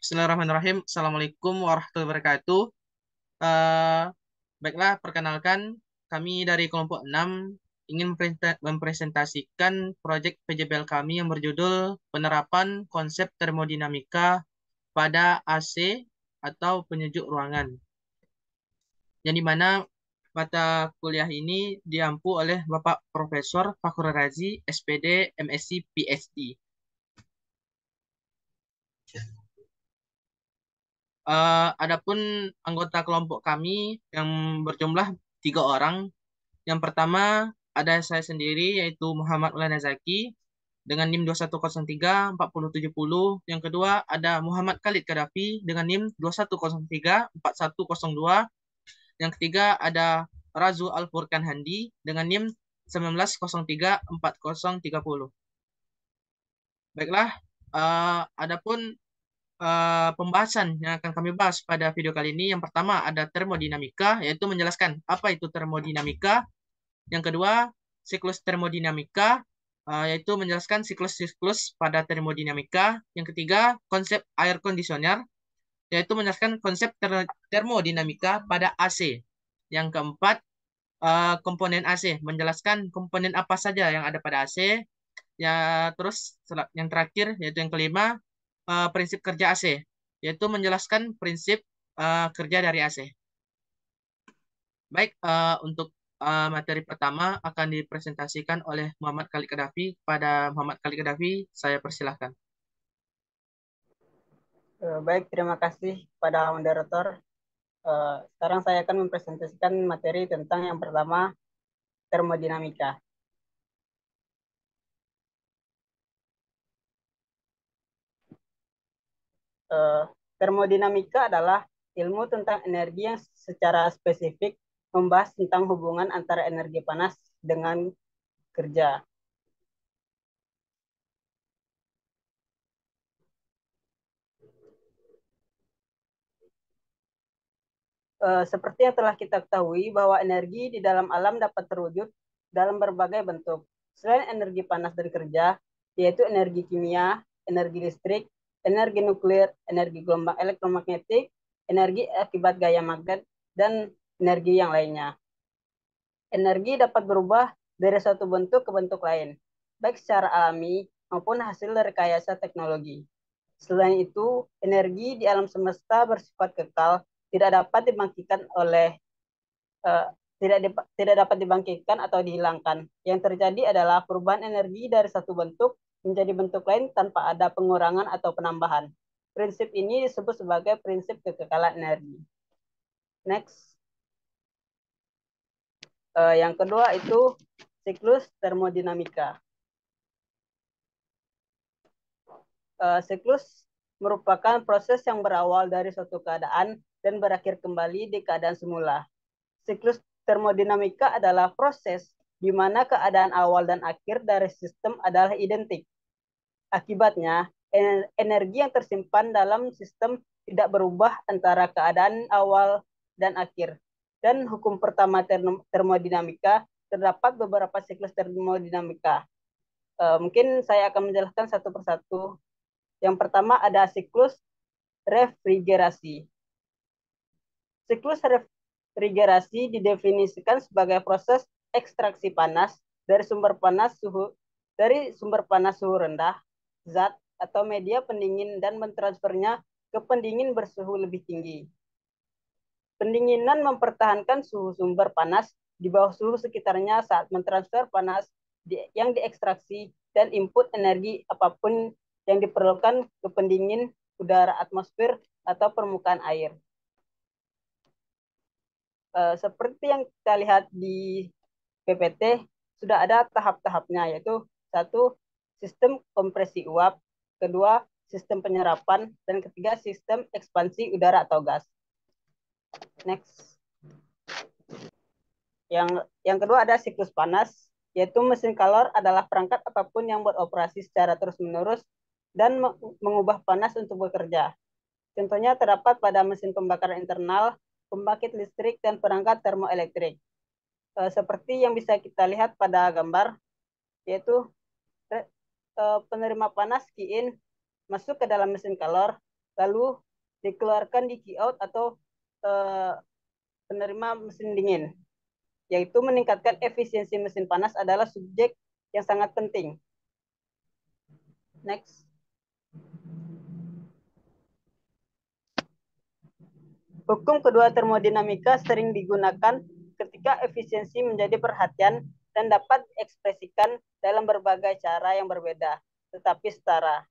Bismillahirrahmanirrahim. Assalamualaikum warahmatullahi wabarakatuh. Eh, Baiklah, perkenalkan kami dari kelompok 6 ingin mempresentasikan proyek PJBL kami yang berjudul Penerapan Konsep Termodinamika pada AC atau penyejuk ruangan. Yang dimana mata kuliah ini diampu oleh Bapak Profesor Fakhrul Razi, SPD, MSc, PhD. Adapun anggota kelompok kami yang berjumlah 3 orang. Yang pertama ada saya sendiri yaitu Muhammad Ulana Zaki dengan NIM 21034070. Yang kedua ada Muhammad Khalid Kadafi dengan NIM 21034102. Yang ketiga ada Razu Al Furkan Handi dengan NIM 19034030. Baiklah, adapun pembahasan yang akan kami bahas pada video kali ini. Yang pertama ada termodinamika, yaitu menjelaskan apa itu termodinamika. Yang kedua, siklus termodinamika, yaitu menjelaskan siklus-siklus pada termodinamika. Yang ketiga, konsep air conditioner, yaitu menjelaskan konsep termodinamika pada AC. Yang keempat, komponen AC, menjelaskan komponen apa saja yang ada pada AC. Ya, terus yang terakhir, yaitu yang kelima, prinsip kerja AC, yaitu menjelaskan prinsip kerja dari AC. Baik, untuk materi pertama akan dipresentasikan oleh Muhammad Khalid Kadafi. Pada Muhammad Khalid Kadafi, saya persilahkan. Baik, terima kasih pada moderator. Sekarang saya akan mempresentasikan materi tentang yang pertama, termodinamika. Eh, Termodinamika adalah ilmu tentang energi yang secara spesifik membahas tentang hubungan antara energi panas dengan kerja. Seperti yang telah kita ketahui bahwa energi di dalam alam dapat terwujud dalam berbagai bentuk. Selain energi panas dan kerja, yaitu energi kimia, energi listrik, energi nuklir, energi gelombang elektromagnetik, energi akibat gaya magnet, dan energi yang lainnya. Energi dapat berubah dari suatu bentuk ke bentuk lain, baik secara alami maupun hasil rekayasa teknologi. Selain itu, energi di alam semesta bersifat kekal, tidak dapat dibangkitkan oleh eh, tidak dapat dibangkitkan atau dihilangkan. Yang terjadi adalah perubahan energi dari satu bentuk menjadi bentuk lain tanpa ada pengurangan atau penambahan. Prinsip ini disebut sebagai prinsip kekekalan energi. Next, yang kedua itu siklus termodinamika. Siklus merupakan proses yang berawal dari suatu keadaan dan berakhir kembali di keadaan semula. Siklus termodinamika adalah proses di mana keadaan awal dan akhir dari sistem adalah identik. Akibatnya, energi yang tersimpan dalam sistem tidak berubah antara keadaan awal dan akhir. Dan hukum pertama termodinamika, terdapat beberapa siklus termodinamika. Mungkin saya akan menjelaskan satu persatu. Yang pertama ada siklus refrigerasi. Siklus refrigerasi didefinisikan sebagai proses ekstraksi panas dari sumber panas suhu rendah, zat atau media pendingin dan mentransfernya ke pendingin bersuhu lebih tinggi. Pendinginan mempertahankan suhu sumber panas di bawah suhu sekitarnya saat mentransfer panas yang diekstraksi dan input energi apapun yang diperlukan ke pendingin udara atmosfer atau permukaan air. Seperti yang kita lihat di PPT, sudah ada tahap-tahapnya, yaitu satu, sistem kompresi uap, kedua, sistem penyerapan, dan ketiga, sistem ekspansi udara atau gas. Next. Yang kedua ada siklus panas, yaitu mesin kalor adalah perangkat apapun yang beroperasi secara terus-menerus dan mengubah panas untuk bekerja. Contohnya terdapat pada mesin pembakaran internal, pembangkit listrik, dan perangkat termoelektrik. Seperti yang bisa kita lihat pada gambar, yaitu penerima panas kiin masuk ke dalam mesin kalor lalu dikeluarkan di Q-out atau penerima mesin dingin, yaitu meningkatkan efisiensi mesin panas adalah subjek yang sangat penting. Next. Hukum kedua termodinamika sering digunakan ketika efisiensi menjadi perhatian dan dapat diekspresikan dalam berbagai cara yang berbeda, tetapi setara.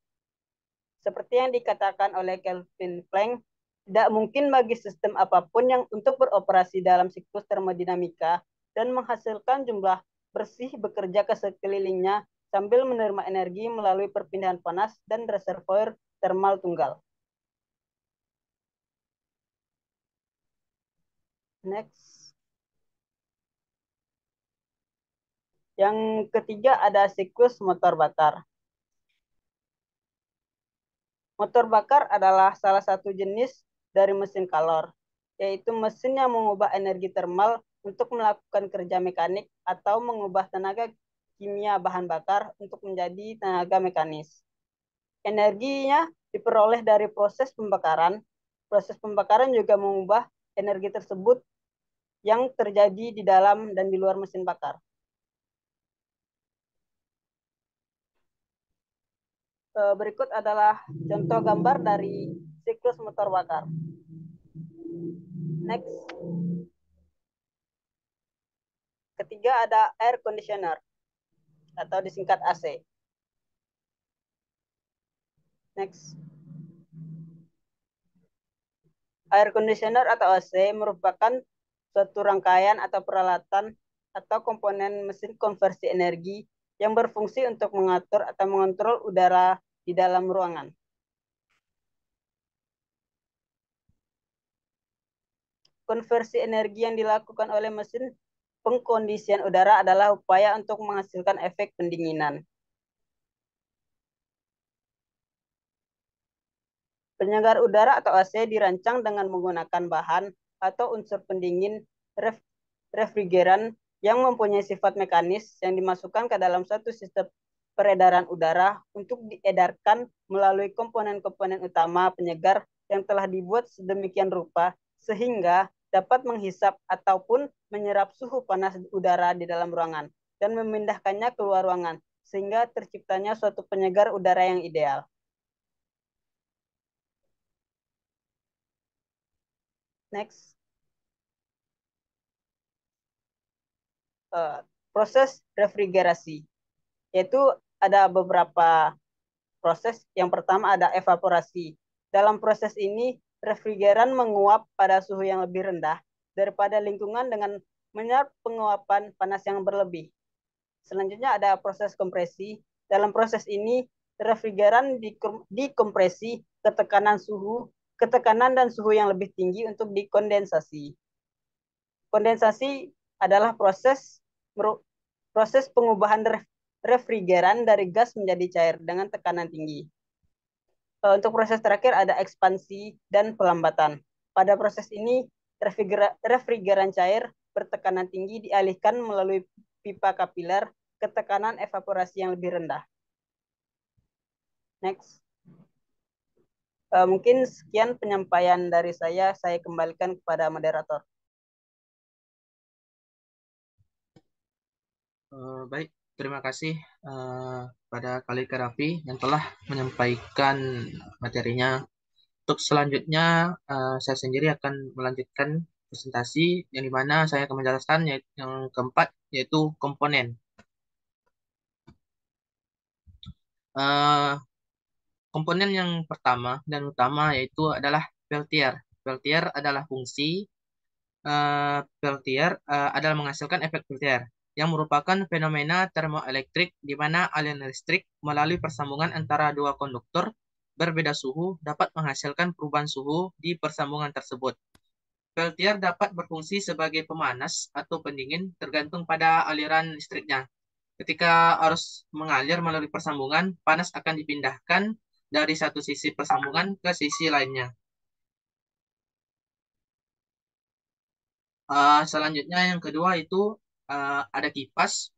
Seperti yang dikatakan oleh Kelvin Planck, tidak mungkin bagi sistem apapun yang untuk beroperasi dalam siklus termodinamika dan menghasilkan jumlah bersih bekerja ke sekelilingnya sambil menerima energi melalui perpindahan panas dan reservoir termal tunggal. Next. Yang ketiga ada siklus motor bakar. Motor bakar adalah salah satu jenis dari mesin kalor, yaitu mesin yang mengubah energi termal untuk melakukan kerja mekanik atau mengubah tenaga kimia bahan bakar untuk menjadi tenaga mekanis. Energinya diperoleh dari proses pembakaran. Proses pembakaran juga mengubah energi tersebut yang terjadi di dalam dan di luar mesin bakar. Berikut adalah contoh gambar dari siklus motor bakar. Next. Ketiga ada air conditioner atau disingkat AC. Next. Air conditioner atau AC merupakan suatu rangkaian atau peralatan atau komponen mesin konversi energi yang berfungsi untuk mengatur atau mengontrol udara di dalam ruangan. Konversi energi yang dilakukan oleh mesin pengkondisian udara adalah upaya untuk menghasilkan efek pendinginan. Penyegar udara atau AC dirancang dengan menggunakan bahan atau unsur pendingin refrigeran yang mempunyai sifat mekanis yang dimasukkan ke dalam satu sistem peredaran udara untuk diedarkan melalui komponen-komponen utama penyegar yang telah dibuat sedemikian rupa sehingga dapat menghisap ataupun menyerap suhu panas udara di dalam ruangan dan memindahkannya keluar ruangan sehingga terciptanya suatu penyegar udara yang ideal. Next. Proses refrigerasi, yaitu ada beberapa proses. Yang pertama ada evaporasi. Dalam proses ini, refrigeran menguap pada suhu yang lebih rendah daripada lingkungan dengan menyerap penguapan panas yang berlebih. Selanjutnya ada proses kompresi. Dalam proses ini, refrigeran dikompresi ketekanan dan suhu yang lebih tinggi untuk dikondensasi. Kondensasi adalah proses pengubahan refrigeran dari gas menjadi cair dengan tekanan tinggi. Untuk proses terakhir ada ekspansi dan pelambatan. Pada proses ini, refrigeran cair bertekanan tinggi dialihkan melalui pipa kapiler ke tekanan evaporasi yang lebih rendah. Next. Mungkin sekian penyampaian dari saya kembalikan kepada moderator. Baik, terima kasih pada Khalid Karafi yang telah menyampaikan materinya. Untuk selanjutnya, saya sendiri akan melanjutkan presentasi yang dimana saya akan menjelaskan yang keempat, yaitu komponen. Uh, Komponen yang pertama dan utama yaitu adalah Peltier. Peltier adalah fungsi Peltier adalah menghasilkan efek Peltier yang merupakan fenomena termoelektrik di mana aliran listrik melalui persambungan antara dua konduktor berbeda suhu dapat menghasilkan perubahan suhu di persambungan tersebut. Peltier dapat berfungsi sebagai pemanas atau pendingin tergantung pada aliran listriknya. Ketika arus mengalir melalui persambungan, panas akan dipindahkan dari satu sisi persambungan ke sisi lainnya. Selanjutnya yang kedua itu ada kipas.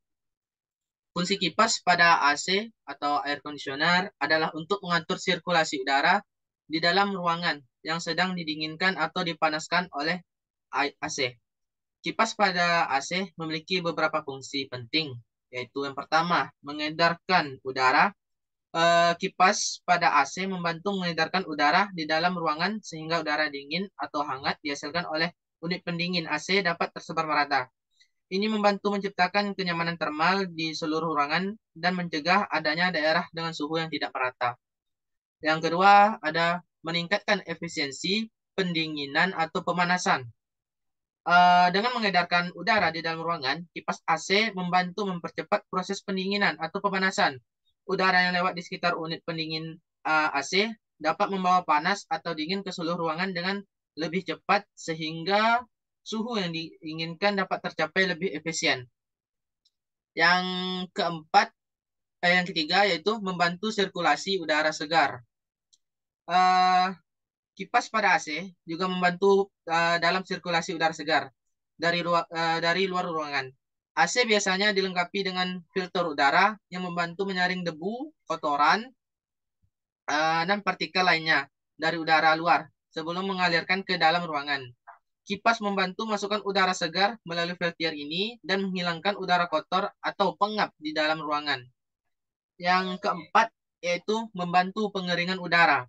Fungsi kipas pada AC atau air conditioner adalah untuk mengatur sirkulasi udara di dalam ruangan yang sedang didinginkan atau dipanaskan oleh AC. Kipas pada AC memiliki beberapa fungsi penting, yaitu yang pertama, mengedarkan udara. Kipas pada AC membantu mengedarkan udara di dalam ruangan sehingga udara dingin atau hangat dihasilkan oleh unit pendingin AC dapat tersebar merata. Ini membantu menciptakan kenyamanan termal di seluruh ruangan dan mencegah adanya daerah dengan suhu yang tidak merata. Yang kedua, ada meningkatkan efisiensi pendinginan atau pemanasan. Dengan mengedarkan udara di dalam ruangan, kipas AC membantu mempercepat proses pendinginan atau pemanasan. Udara yang lewat di sekitar unit pendingin AC dapat membawa panas atau dingin ke seluruh ruangan dengan lebih cepat sehingga suhu yang diinginkan dapat tercapai lebih efisien. Yang keempat, yang ketiga yaitu membantu sirkulasi udara segar. Uh, Kipas pada AC juga membantu dalam sirkulasi udara segar dari luar ruangan. AC biasanya dilengkapi dengan filter udara yang membantu menyaring debu, kotoran, dan partikel lainnya dari udara luar sebelum mengalirkan ke dalam ruangan. Kipas membantu masukkan udara segar melalui filter ini dan menghilangkan udara kotor atau pengap di dalam ruangan. Yang keempat yaitu membantu pengeringan udara.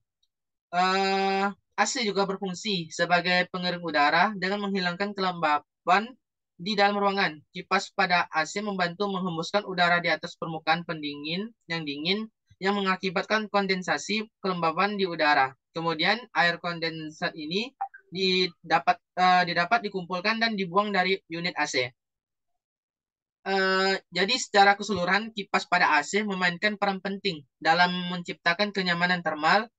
AC juga berfungsi sebagai pengering udara dengan menghilangkan kelembaban di dalam ruangan. Kipas pada AC membantu menghembuskan udara di atas permukaan pendingin yang dingin yang mengakibatkan kondensasi kelembaban di udara. Kemudian air kondensat ini didapat dikumpulkan dan dibuang dari unit AC. Jadi secara keseluruhan kipas pada AC memainkan peran penting dalam menciptakan kenyamanan termal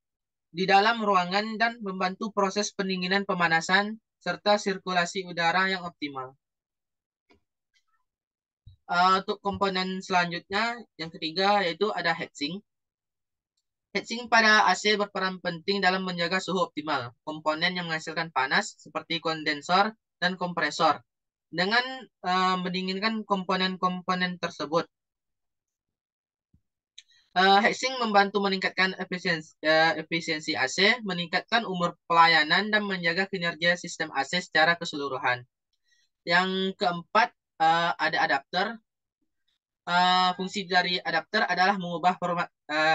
di dalam ruangan dan membantu proses pendinginan pemanasan serta sirkulasi udara yang optimal. Untuk komponen selanjutnya, yang ketiga yaitu ada heatsink. Heatsink pada AC berperan penting dalam menjaga suhu optimal. Komponen yang menghasilkan panas seperti kondensor dan kompresor dengan mendinginkan komponen-komponen tersebut. Heatsink membantu meningkatkan efisiensi AC, meningkatkan umur pelayanan, dan menjaga kinerja sistem AC secara keseluruhan. Yang keempat, ada adapter. Fungsi dari adapter adalah mengubah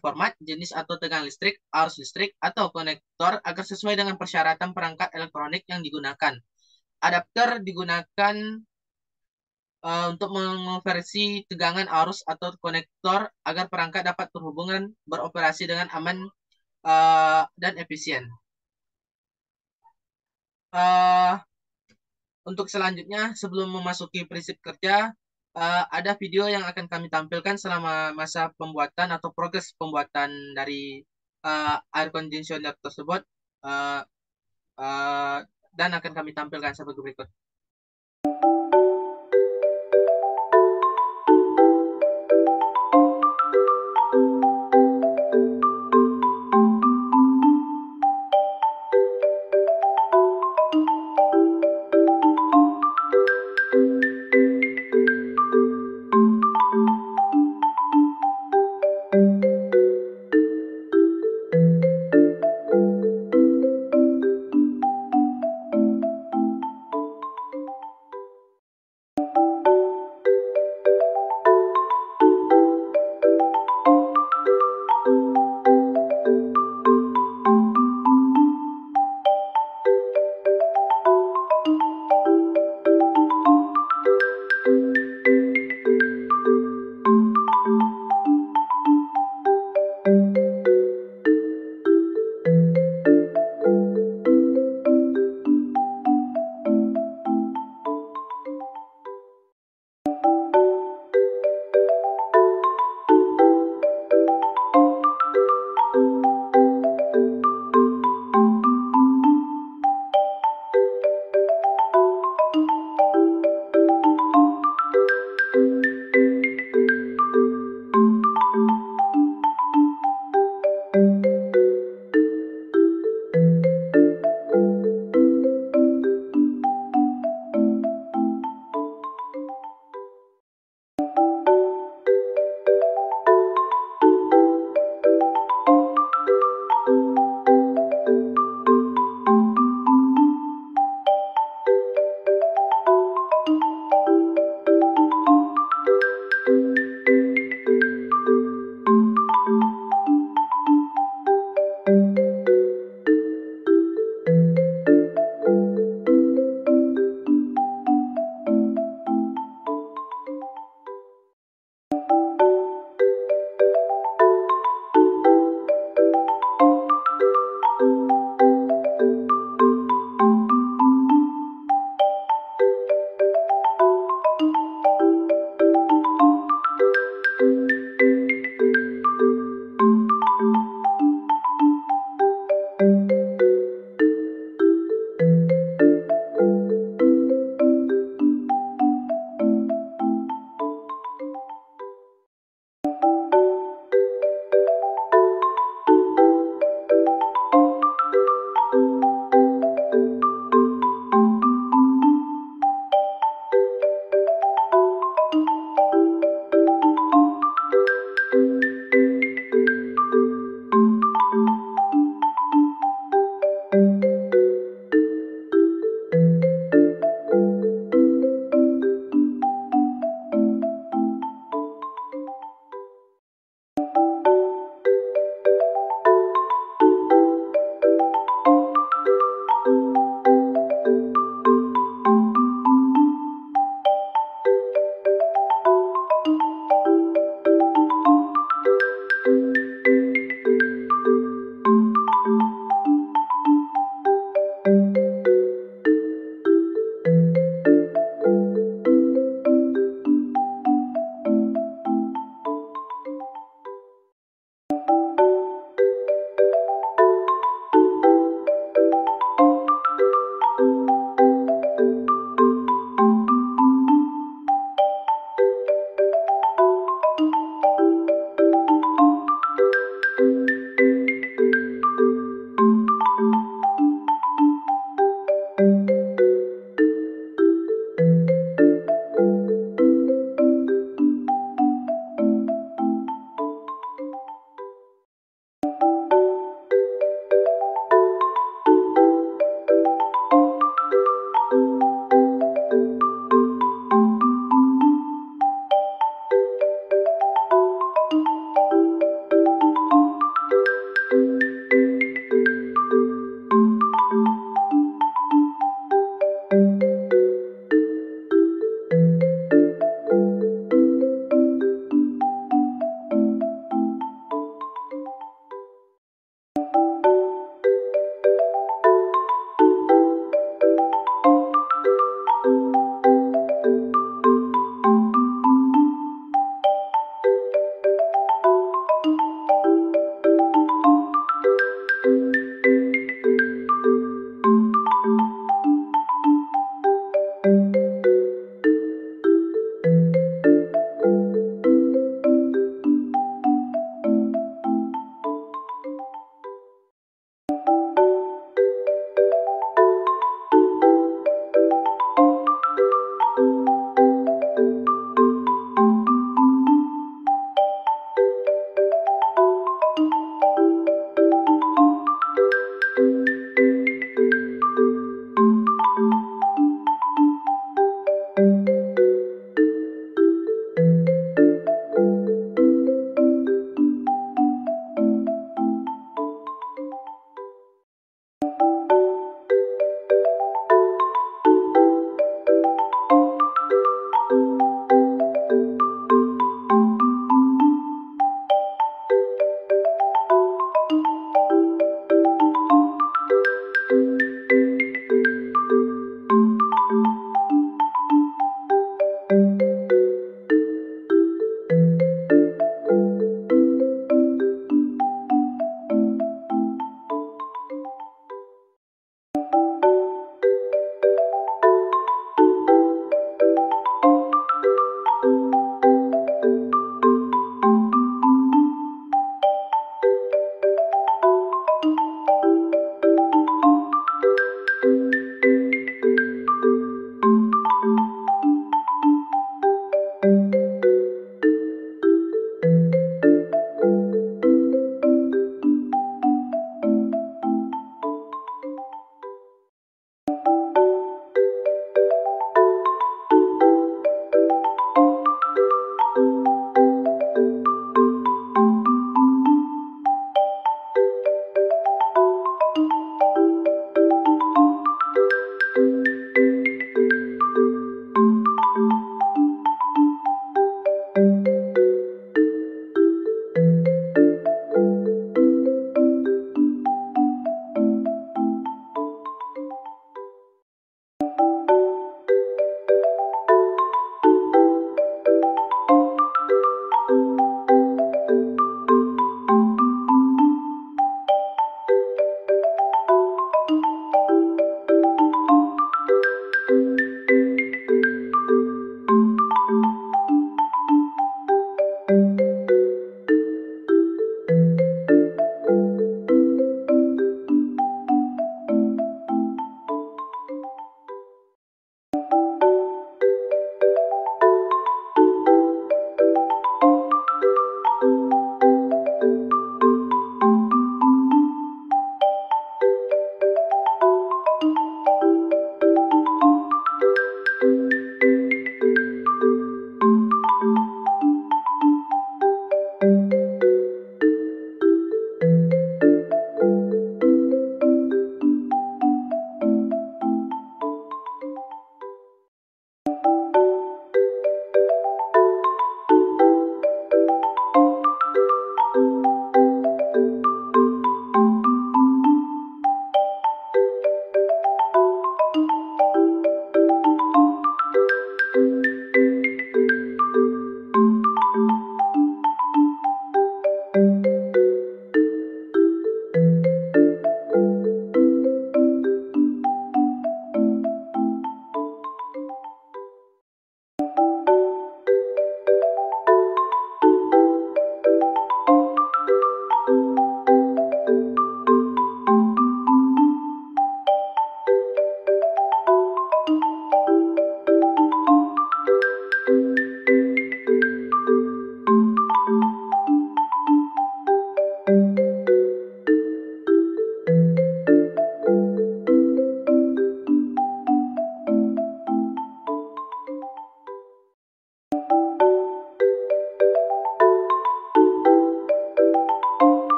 format, jenis atau tegangan listrik, arus listrik, atau konektor agar sesuai dengan persyaratan perangkat elektronik yang digunakan. Adapter digunakan untuk mengonversi tegangan arus atau konektor agar perangkat dapat berhubungan beroperasi dengan aman dan efisien. Untuk selanjutnya, sebelum memasuki prinsip kerja, ada video yang akan kami tampilkan selama masa pembuatan atau progres pembuatan dari air conditioner tersebut, uh, uh, dan akan kami tampilkan sebagai berikut.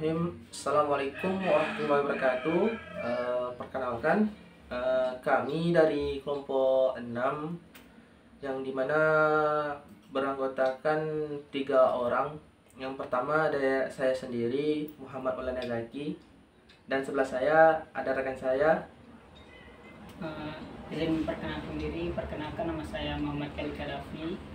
Bismillahirrahmanirrahim. Assalamualaikum warahmatullahi wabarakatuh. Perkenalkan, kami dari kelompok 6 yang dimana beranggotakan 3 orang. Yang pertama ada saya sendiri, Muhammad Maulana Zaki, dan sebelah saya ada rekan saya. Izin memperkenalkan diri, perkenalkan nama saya Muhammad Khalil Kadafi.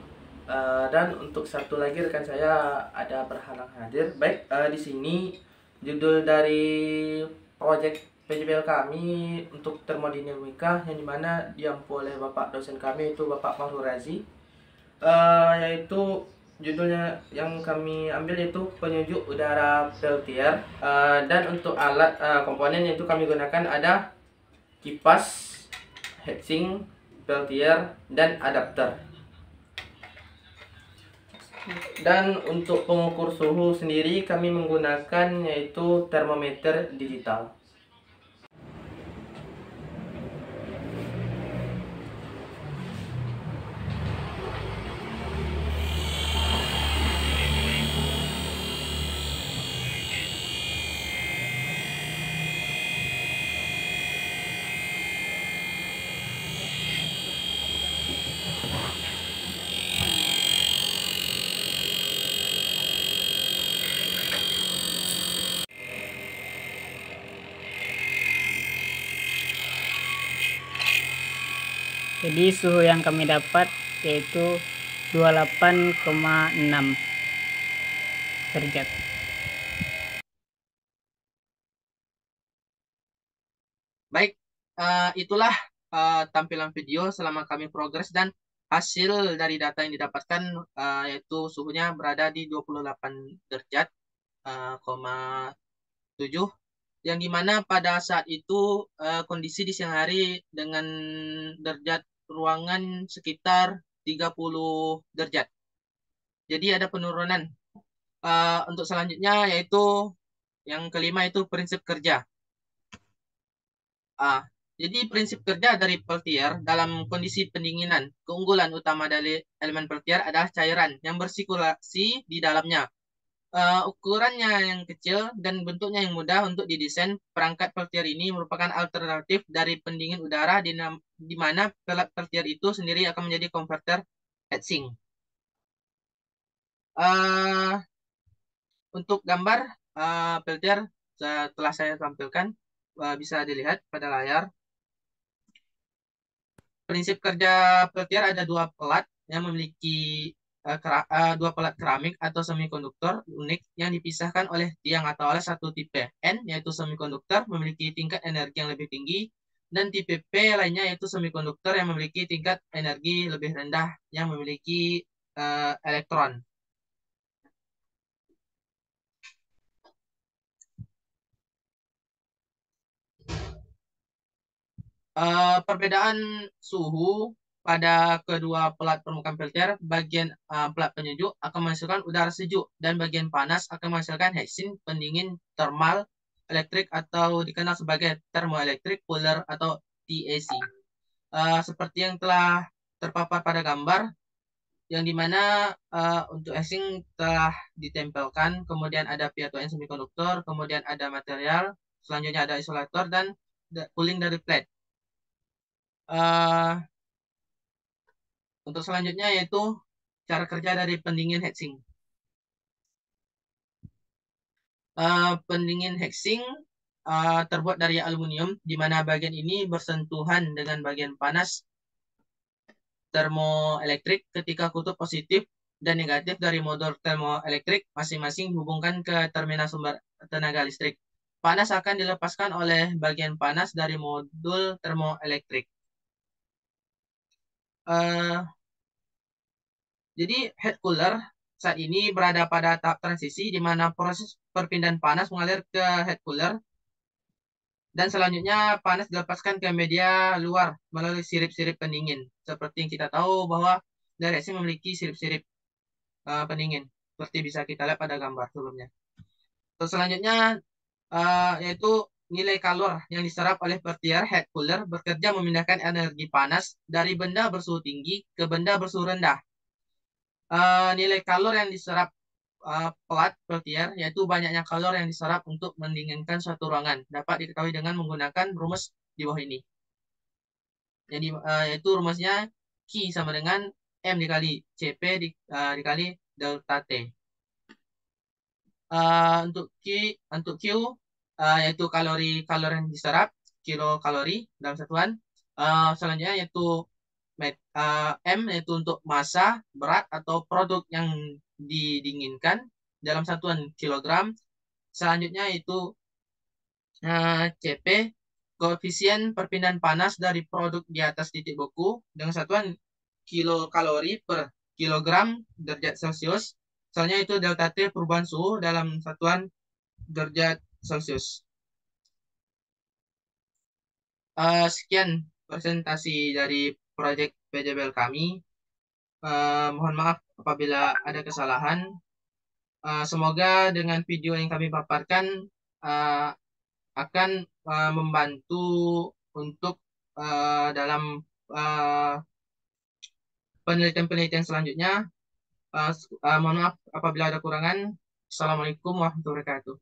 Dan untuk satu lagi rekan saya ada berhalang hadir. Baik, di sini judul dari proyek PJBL kami untuk termodinamika yang dimana diampu oleh Bapak dosen kami itu Bapak Fahru Razi, yaitu judulnya yang kami ambil yaitu penyejuk udara Peltier. Dan untuk alat komponen yaitu kami gunakan ada kipas, heatsink, Peltier, dan adapter. Dan untuk pengukur suhu sendiri kami menggunakan yaitu termometer digital. Jadi suhu yang kami dapat yaitu 28,6 derajat. Baik, itulah tampilan video selama kami progres dan hasil dari data yang didapatkan yaitu suhunya berada di 28 derajat, 7, yang dimana pada saat itu kondisi di siang hari dengan derajat ruangan sekitar 30 derajat. Jadi ada penurunan. Untuk selanjutnya yaitu yang kelima itu prinsip kerja. Jadi prinsip kerja dari Peltier dalam kondisi pendinginan, keunggulan utama dari elemen Peltier adalah cairan yang bersirkulasi di dalamnya. Ukurannya yang kecil dan bentuknya yang mudah untuk didesain, perangkat Peltier ini merupakan alternatif dari pendingin udara di mana pelat Peltier itu sendiri akan menjadi konverter heatsink. Untuk gambar Peltier telah saya tampilkan, bisa dilihat pada layar. Prinsip kerja Peltier ada 2 pelat yang memiliki dua pelat keramik atau semikonduktor unik yang dipisahkan oleh tiang atau oleh satu tipe N, yaitu semikonduktor memiliki tingkat energi yang lebih tinggi, dan tipe P lainnya yaitu semikonduktor yang memiliki tingkat energi lebih rendah yang memiliki elektron. Perbedaan suhu pada kedua pelat permukaan Peltier, bagian pelat penyejuk akan menghasilkan udara sejuk dan bagian panas akan menghasilkan heatsink pendingin thermal elektrik atau dikenal sebagai thermoelectric cooler atau TAC. Seperti yang telah terpapar pada gambar, yang dimana untuk heatsink telah ditempelkan, kemudian ada P2N semikonduktor, kemudian ada material, selanjutnya ada isolator dan cooling dari plate. Untuk selanjutnya yaitu cara kerja dari pendingin heatsink. Pendingin heatsink terbuat dari aluminium, di mana bagian ini bersentuhan dengan bagian panas termoelektrik ketika kutub positif dan negatif dari motor termoelektrik masing-masing dihubungkan ke terminal sumber tenaga listrik. Panas akan dilepaskan oleh bagian panas dari modul termoelektrik. Jadi head cooler saat ini berada pada tahap transisi di mana proses perpindahan panas mengalir ke head cooler dan selanjutnya panas dilepaskan ke media luar melalui sirip-sirip pendingin. Seperti yang kita tahu bahwa dari heatsink memiliki sirip-sirip pendingin seperti bisa kita lihat pada gambar sebelumnya. Terus selanjutnya yaitu nilai kalor yang diserap oleh Peltier head cooler bekerja memindahkan energi panas dari benda bersuhu tinggi ke benda bersuhu rendah. Nilai kalor yang diserap Plat Peltier, yaitu banyaknya kalor yang diserap untuk mendinginkan suatu ruangan. Dapat diketahui dengan menggunakan rumus di bawah ini. Jadi yaitu rumusnya Q sama dengan M dikali CP dikali delta T. Untuk Q yaitu kalori yang diserap, kilokalori dalam satuan. Selanjutnya yaitu M yaitu untuk massa, berat atau produk yang didinginkan dalam satuan kilogram. Selanjutnya itu CP, koefisien perpindahan panas dari produk di atas titik beku dengan satuan kilokalori per kilogram derajat Celcius. Soalnya itu delta T perubahan suhu dalam satuan derajat Celcius. Sekian presentasi dari proyek PJBL kami. Mohon maaf apabila ada kesalahan. Semoga dengan video yang kami paparkan akan membantu untuk dalam penelitian-penelitian selanjutnya. Mohon maaf apabila ada kurangan. Assalamualaikum warahmatullahi wabarakatuh.